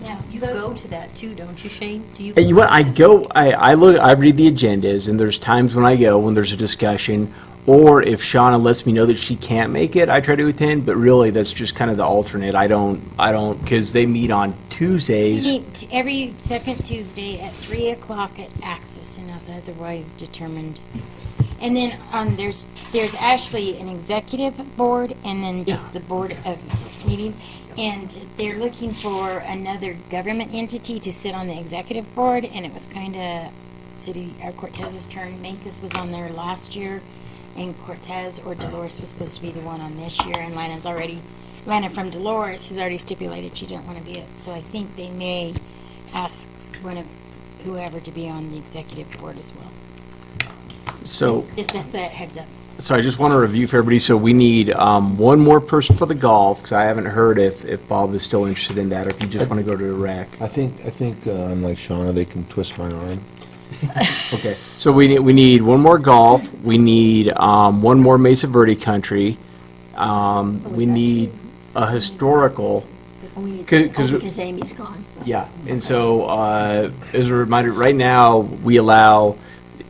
Now, you go to that too, don't you, Shane? Do you?
Hey, you know what? I read the agendas, and there's times when I go when there's a discussion, or if Shauna lets me know that she can't make it, I try to attend. But really, that's just kind of the alternate. I don't, because they meet on Tuesdays.
We meet every second Tuesday at 3 o'clock at Axis, and otherwise determined. And then there's actually an executive board, and then just the board of meeting. And they're looking for another government entity to sit on the executive board, and it was kind of Cortez's turn. Mancus was on there last year, and Cortez or Dolores was supposed to be the one on this year, and Lana from Dolores has already stipulated she didn't want to be it. So I think they may ask one of whoever to be on the executive board as well.
So,
just a heads up.
So I just want to review for everybody. So we need one more person for the golf, because I haven't heard if Bob is still interested in that, or if you just want to go to the rec.
I think unlike Shauna, they can twist my arm.
Okay. So we need one more golf. We need one more Mesa Verde Country. We need a historical.
Because Amy's gone.
Yeah. And so as a reminder, right now we allow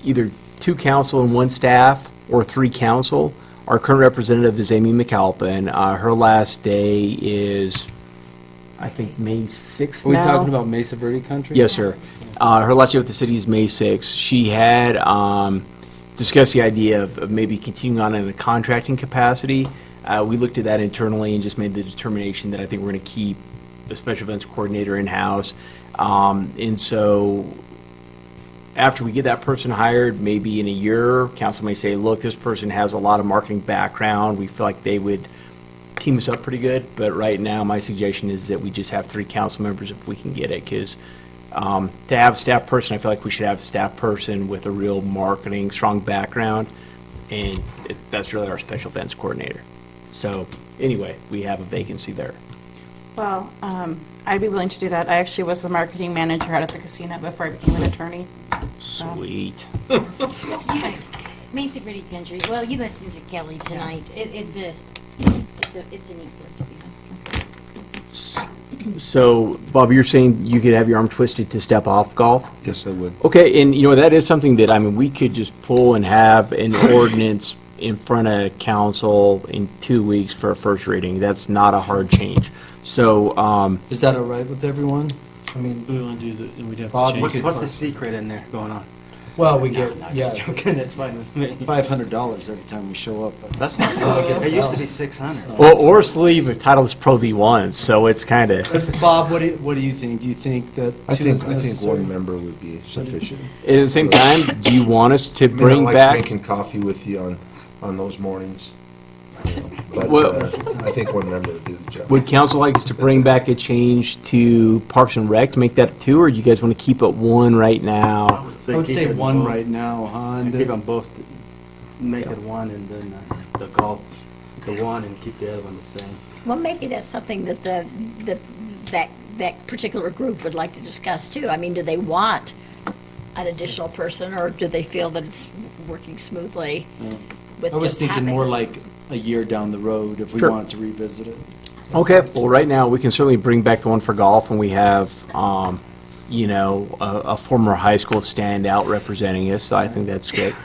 either 2 council and 1 staff, or 3 council. Our current representative is Amy McAlpin. Her last day is, I think, May 6th now.
Are we talking about Mesa Verde Country?
Yes, sir. Her last day with the city is May 6th. She had discussed the idea of maybe continuing on in a contracting capacity. We looked at that internally and just made the determination that I think we're going to keep the special events coordinator in-house. And so after we get that person hired, maybe in a year, council may say, look, this person has a lot of marketing background. We feel like they would team us up pretty good. But right now, my suggestion is that we just have 3 council members if we can get it. Because to have a staff person, I feel like we should have a staff person with a real marketing, strong background. And that's really our special events coordinator. So anyway, we have a vacancy there.
Well, I'd be willing to do that. I actually was the marketing manager out at the casino before I became an attorney.
Sweet.
Mesa Verde Country, well, you listened to Kelly tonight. It's a neat board to be on.
So, Bob, you're saying you could have your arm twisted to step off golf?
Yes, I would.
Okay, and that is something that, I mean, we could just pull and have an ordinance in front of council in 2 weeks for a first reading. That's not a hard change. So,
Is that all right with everyone? I mean,
We want to do the, we'd have
Bob,
to
you
change.
could-
What's the secret in there going on?
well, we get,
No,
yeah,
just joking, that's fine with me.
$500 every time we show up. But
That's not good. It used to be 600.
or sleeve of Titleist Pro V1, so it's kind of,
Bob, what do you think? Do you think that
I
two
think
is
one
necessary?
member would be sufficient.
at the same time, do you want us to
I mean, I
bring
like
back?
drinking coffee with you on those mornings. But
Well-
I think one member would do the job.
Would council like us to bring back a change to Parks and Rec to make that 2, or do you guys want to keep it 1 right now?
I would say one right now, huh? And
Keep
then-
them both, make it 1, and then the golf, the 1, and keep the other one the same.
Well, maybe that's something that that particular group would like to discuss too. I mean, do they want an additional person, or do they feel that it's working smoothly with
I was
just
thinking
having-
more like a year down the road if we
Sure.
wanted to revisit it.
Okay, well, right now, we can certainly bring back the one for golf, and we have, a former high school standout representing us, so I think that's good.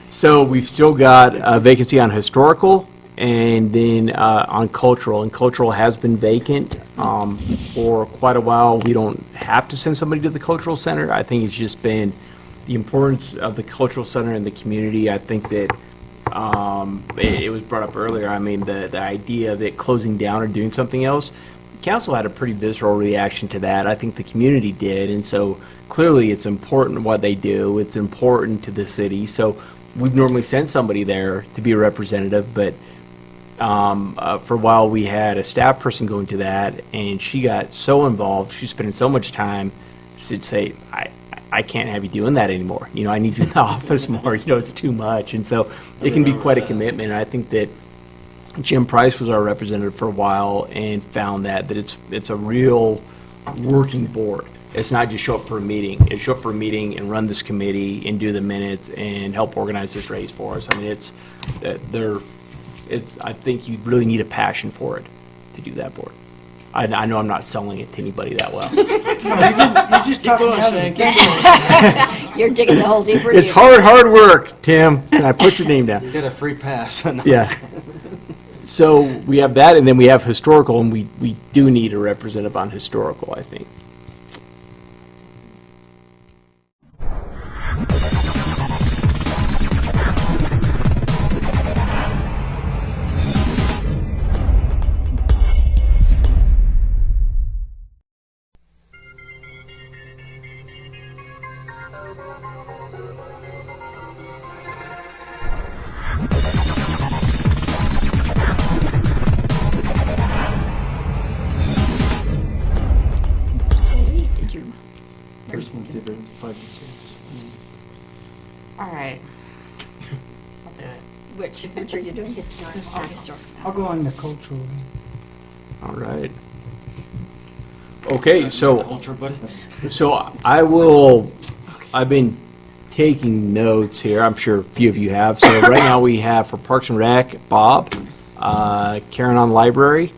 So we've still got a vacancy on historical, and then on cultural, and cultural has been vacant for quite a while. We don't have to send somebody to the cultural center. I think it's just been the importance of the cultural center in the community. I think that it was brought up earlier. I mean, the idea of it closing down or doing something else, council had a pretty visceral reaction to that. I think the community did, and so clearly it's important what they do. It's important to the city. So we've normally sent somebody there to be a representative, but for a while we had a staff person going to that, and she got so involved, she's spending so much time, she'd say, I can't have you doing that anymore. I need you in the office more. It's too much. And so it can be quite a commitment. I think that Jim Price was our representative for a while and found that it's a real working board. It's not just show up for a meeting. It's show up for a meeting and run this committee and do the minutes and help organize this race for us. I mean, I think you really need a passion for it to do that board. I know I'm not selling it to anybody that well.
You're just talking out of the
You're digging the hole deeper.
It's hard work, Tim. Can I put your name down?
You get a free pass.
Yeah. So we have that, and then we have historical, and we do need a representative on historical, I think.
Did you?
First one's different, 5 to 6.
All right. I'll do it.
Which are you doing? Historical. Oh, historical.
I'll go on the cultural. then.
All right. Okay, so
Culture, buddy.
I've been taking notes here. I'm sure a few of you have. So right now we have for Parks and Rec, Bob, Karen on library,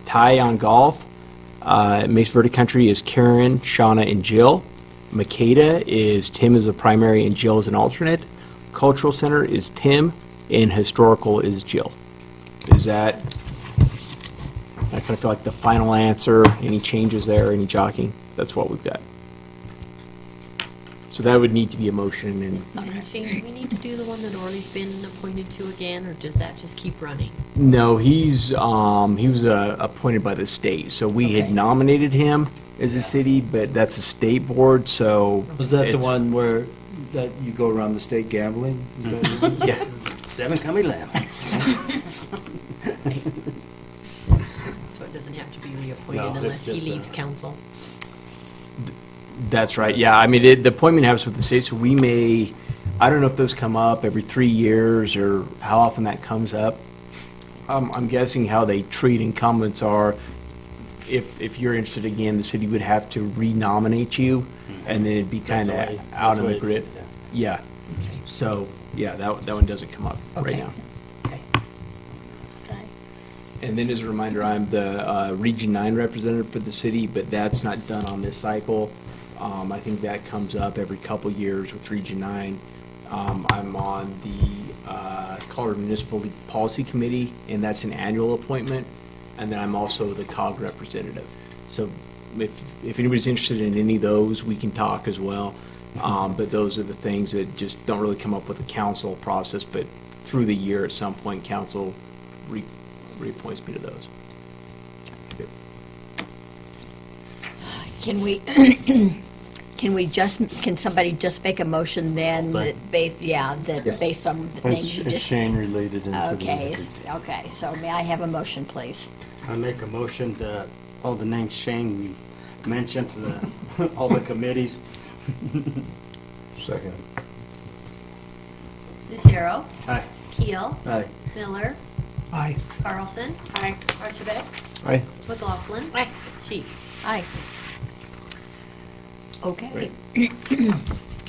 Ty on golf, Mesa Verde Country is Karen, Shauna, and Jill. Makeda is Tim as a primary and Jill as an alternate. Cultural Center is Tim, and Historical is Jill. Is that, I kind of feel like the final answer. Any changes there, any jockeying? That's what we've got. So that would need to be a motion, and
Shane, do we need to do the one that Orly's been appointed to again, or does that just keep running?
no, he was appointed by the state. So we had
Okay.
nominated him as a city, but that's a state board, so.
Was that the
it's-
one where that you go around the state gambling? Is that it?
Yeah.
7 come 11.
So it doesn't have to be reappointed
No,
unless he
it's just,
leaves council?
That's right. Yeah, I mean, the appointment happens with the state, so we may, I don't know if those come up every 3 years or how often that comes up. I'm guessing how they treat incumbents are, if you're interested again, the city would have to renominate you, and then it'd be kind
That's the
of
way-
out
that's
in
the
the
way it
grid.
is,
Yeah. So yeah, that one doesn't come up right
Okay.
now.
Okay.
And then as a reminder, I'm the Region 9 representative for the city, but that's not done on this cycle. I think that comes up every couple years with Region 9. I'm on the Colorado Municipal League Policy Committee, and that's an annual appointment. And then I'm also the COG representative. So if anybody's interested in any of those, we can talk as well. But those are the things that just don't really come up with the council process, but through the year at some point, council reappoints me to those.
Can we, can somebody just make a motion then that,
Yes.
based on the names you
It's
just?
Shane related into the.
Okay, okay, so may I have a motion, please?
I make a motion that all the names Shane mentioned, all the committees.
Second.
Lucero.
Aye.
Keel.
Aye.
Miller.
Aye.
Carlson. Aye. Archibald.
Aye.
McLaughlin. Aye. Sheep.
Aye. Okay.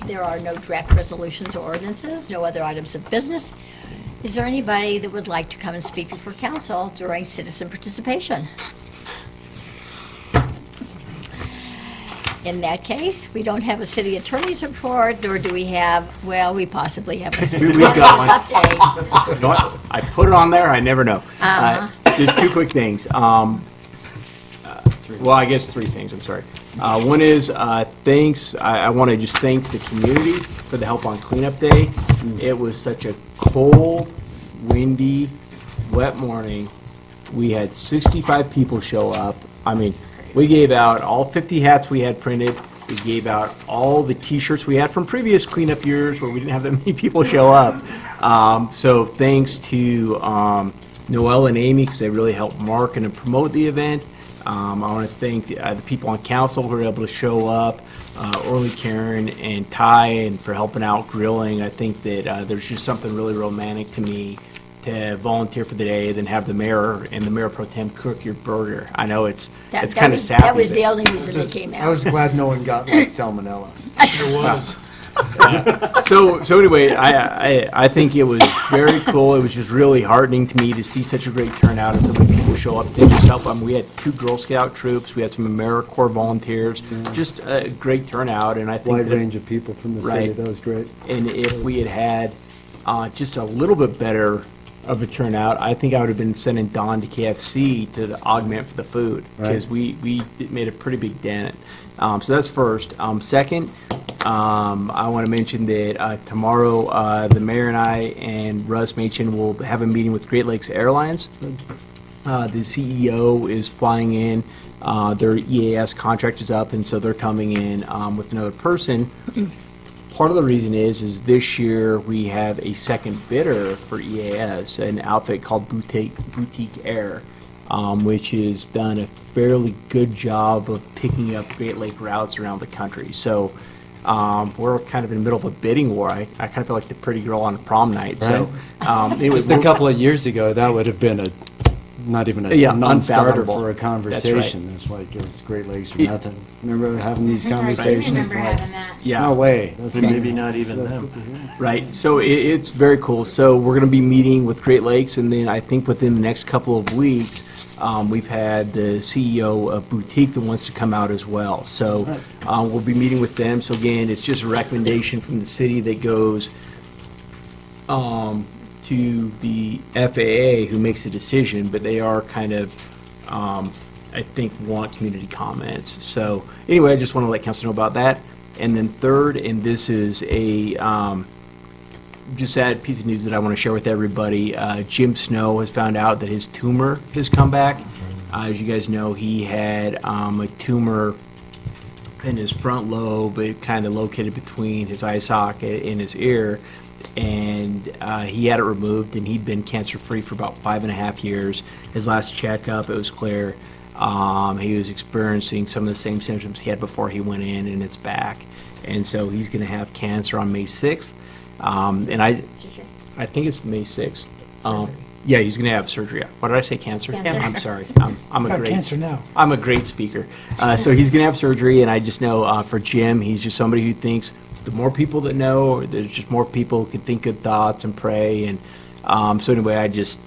There are no draft resolutions or ordinances, no other items of business. Is there anybody that would like to come and speak before council during citizen participation? In that case, we don't have a city attorney's report, nor do we have, well, we possibly have a city
We've got one.
manager's update.
You know what? I put it on there. I never know. Just two quick things. Well, I guess three things. I'm sorry. One is thanks. I want to just thank the community for the help on cleanup day. It was such a cold, windy, wet morning. We had 65 people show up. I mean, we gave out all 50 hats we had printed. We gave out all the T-shirts we had from previous cleanup years where we didn't have that many people show up. So thanks to Noel and Amy because they really helped market and promote the event. I want to thank the people on council who were able to show up, Orly, Karen, and Ty, and for helping out grilling. I think that there's just something really romantic to me to volunteer for the day, then have the mayor and the mayor pro tem cook your burger. I know it's kind of sad.
That was the only reason they came out.
I was glad no one got like salmonella.
Sure was.
So anyway, I think it was very cool. It was just really heartening to me to see such a great turnout and so many people show up to just help. We had 2 Girl Scout troops. We had some AmeriCorps volunteers. Just a great turnout, and I think
Wide
that
range of people from the
Right.
city. That was great.
And if we had just a little bit better of a turnout, I think I would have been sending Don to KFC to augment for the food because we made a pretty big dent. So that's first. Second, I want to mention that tomorrow the mayor and I and Russ Machin will have a meeting with Great Lakes Airlines. The CEO is flying in. Their EAS contract is up, and so they're coming in with another person. Part of the reason is this year we have a second bidder for EAS, an outfit called Boutique Air, which has done a fairly good job of picking up Great Lake routes around the country. So we're kind of in the middle of a bidding war. I kind of feel like the pretty girl on prom night. So it was
Just a couple of years ago, that would have been not even a non-starter
unfathomable.
for a conversation. It's like it was Great Lakes or nothing. Remember having these conversations?
I remember
Like,
having that.
Yeah.
no way. That's
Maybe not even
that's
them.
good to hear.
Right. So it's very cool. So we're going to be meeting with Great Lakes, and then I think within the next couple of weeks, we've had the CEO of Boutique that wants to come out as well. So we'll be meeting with them. So again, it's just a recommendation from the city that goes to the FAA who makes the decision, but they are kind of, I think, want community comments. So anyway, I just want to let council know about that. And then third, and this is a just sad piece of news that I want to share with everybody. Jim Snow has found out that his tumor has come back. As you guys know, he had a tumor in his front lobe, it kind of located between his eye socket and his ear. And he had it removed, and he'd been cancer-free for about 5.5 years. His last checkup, it was clear. He was experiencing some of the same symptoms he had before he went in, and it's back. And so he's going to have cancer on May 6th. And I think it's May 6th. Yeah, he's going to have surgery. What did I say, cancer?
Cancer.
I'm sorry. I'm a
Got
great
cancer now.
I'm a great speaker. So he's going to have surgery, and I just know for Jim, he's just somebody who thinks the more people that know, there's just more people who can think good thoughts and pray. And so anyway, I just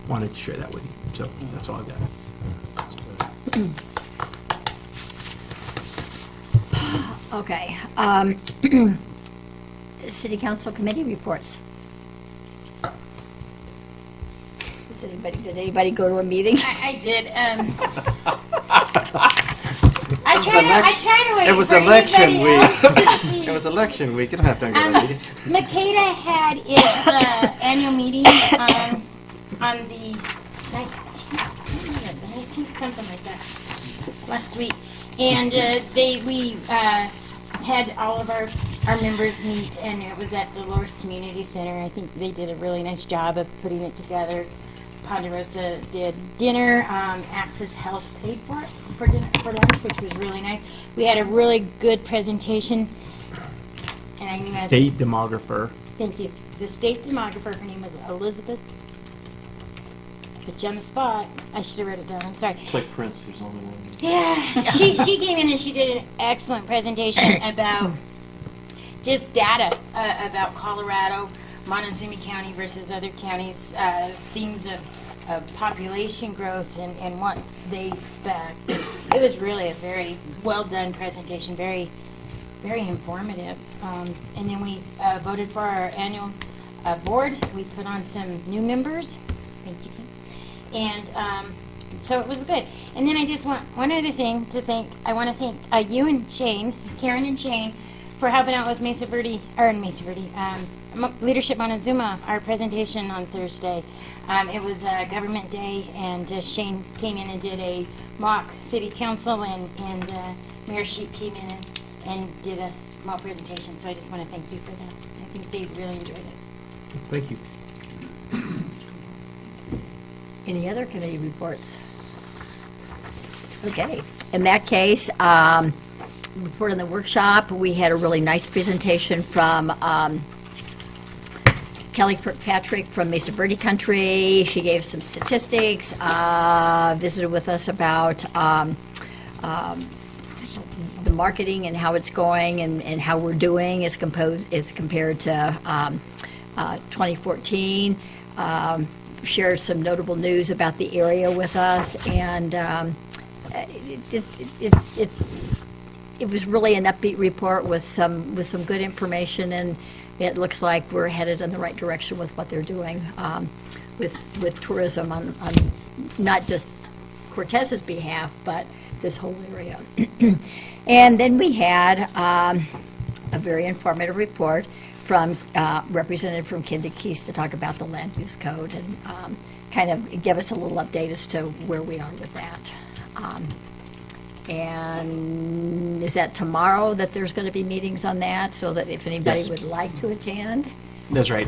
wanted to share that with you. So that's all I got.
Okay. City Council Committee reports. Did anybody go to a meeting?
I did. I try to wait
It was
for
election
anybody
week.
else to see.
It was election week. You don't have to go to that meeting.
Makeda had its annual meeting on the 19th, something like that, last week. And we had all of our members meet, and it was at Dolores Community Center. I think they did a really nice job of putting it together. Ponderosa did dinner. Access Health paid for it for lunch, which was really nice. We had a really good presentation. And I knew
State demographer.
Thank you. The state demographer, her name was Elizabeth. Put you on the spot. I should have wrote it down. I'm sorry.
It's like Prince. There's only one.
Yeah, she came in and she did an excellent presentation about just data about Colorado, Montezuma County versus other counties, things of population growth and what they expect. It was really a very well done presentation, very, very informative. And then we voted for our annual board. We put on some new members. Thank you, Tim. And so it was good. And then I just want one other thing to thank. I want to thank you and Shane, Karen and Shane, for helping out with Leadership Montezuma, our presentation on Thursday. It was Government Day, and Shane came in and did a mock city council, and Mayor Sheep came in and did a small presentation. So I just want to thank you for that. I think they really enjoyed it.
Thank you.
Any other committee reports? Okay. In that case, report on the workshop, we had a really nice presentation from Kelly Kirkpatrick from Mesa Verde Country. She gave some statistics, visited with us about the marketing and how it's going and how we're doing as compared to 2014. Shared some notable news about the area with us, and it was really an upbeat report with some good information, and it looks like we're headed in the right direction with what they're doing with tourism on not just Cortez's behalf, but this whole area. And then we had a very informative report from representative from Kinder Keys to talk about the land use code and kind of give us a little update as to where we are with that. And is that tomorrow that there's going to be meetings on that, so that if anybody
Yes.
would like to attend?
That's right.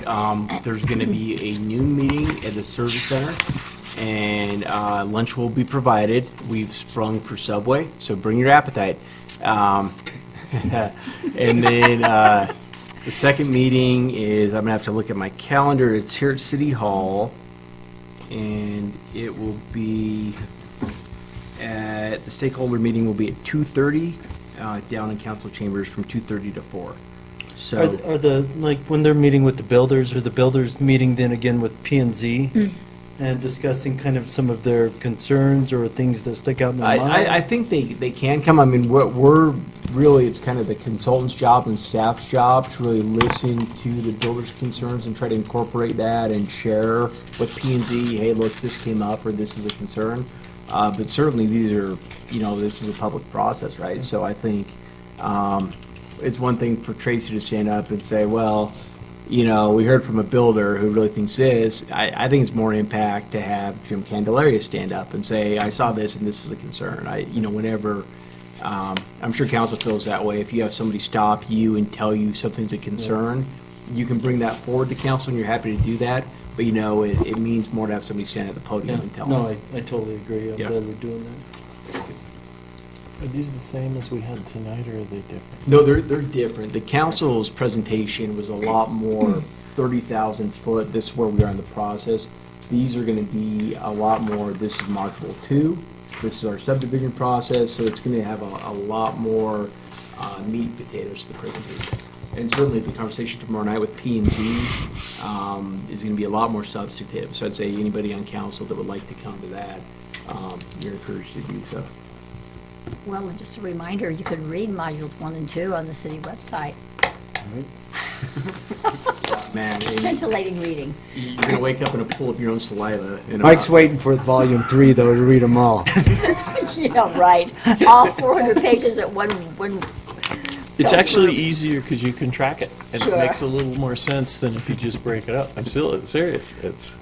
There's going to be a noon meeting at the service center, and lunch will be provided. We've sprung for Subway, so bring your appetite. And then the second meeting is, I'm going to have to look at my calendar. It's here at City Hall, and it will be at the stakeholder meeting will be at 2:30 down in council chambers from 2:30 to 4. So
Are the, like, when they're meeting with the builders, are the builders meeting then again with P&Z and discussing kind of some of their concerns or things that stick out in their mind?
I think they can come. I mean, we're really, it's kind of the consultant's job and staff's job to really listen to the builder's concerns and try to incorporate that and share with P&Z, hey, look, this came up or this is a concern. But certainly these are, this is a public process, right? So I think it's one thing for Tracy to stand up and say, well, we heard from a builder who really thinks this. I think it's more impact to have Jim Candelaria stand up and say, I saw this and this is a concern. Whenever, I'm sure council feels that way. If you have somebody stop you and tell you something's a concern, you can bring that forward to council and you're happy to do that. But it means more to have somebody stand at the podium and tell them.
No, I totally agree. I'm glad we're doing that.
Are these the same as we had tonight, or are they different?
No, they're different. The council's presentation was a lot more 30,000 foot. This is where we are in the process. These are going to be a lot more. This is marketable 2. This is our subdivision process, so it's going to have a lot more meat and potatoes to the presentation. And certainly the conversation tomorrow night with P&Z is going to be a lot more substantive. So I'd say anybody on council that would like to come to that, you're encouraged to do so.
Well, and just a reminder, you can read modules 1 and 2 on the city website.
Man,
Scintillating reading.
you're going to wake up in a pool of your own saliva. In
Mike's
about-
waiting for volume 3, though, to read them all.
Yeah, right. All 400 pages at one.
It's
fell
actually
swoop.
easier because you can track it, and
Sure.
it makes a little more sense than if you just break it up. I'm still serious. It's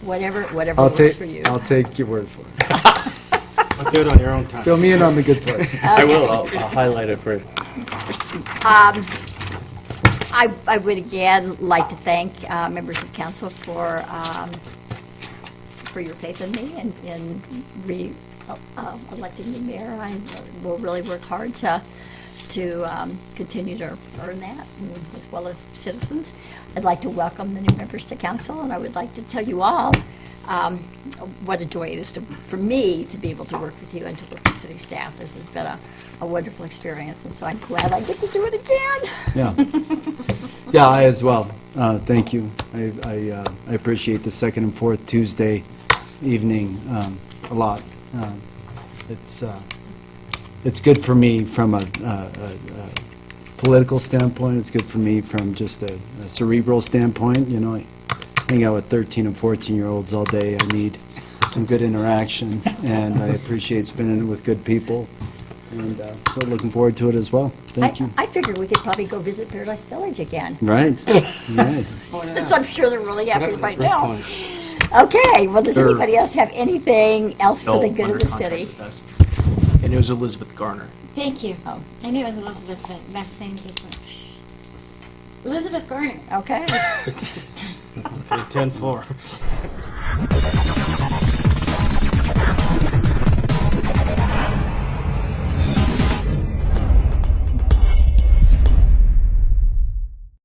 Whatever
I'll
works for you.
I'll take your word for it.
Do it on your own time.
Fill me in on the good parts.
I will. I'll highlight it for you.
I would again like to thank members of council for your faith in me and in electing me mayor. I will really work hard to continue to earn that, as well as citizens. I'd like to welcome the new members to council, and I would like to tell you all what a joy it is for me to be able to work with you and to work with city staff. This has been a wonderful experience, and so I'm glad I get to do it again.
Yeah. Yeah, I as well. Thank you. I appreciate the second and fourth Tuesday evening a lot. It's good for me from a political standpoint. It's good for me from just a cerebral standpoint. You know, I hang out with 13 and 14-year-olds all day. I need some good interaction, and I appreciate spending it with good people. And so looking forward to it as well. Thank you.
I figured we could probably go visit Paradise Village again,
Right. Right.
since I'm sure they're really happy right now. Okay, well, does
Sure.
anybody else have anything else for the
No,
good of
under
the
contract
city?
with us. And it was Elizabeth Garner.
Thank you.
Oh.
I knew it was Elizabeth, but last name just went. Elizabeth Garner.
Okay.
10-4.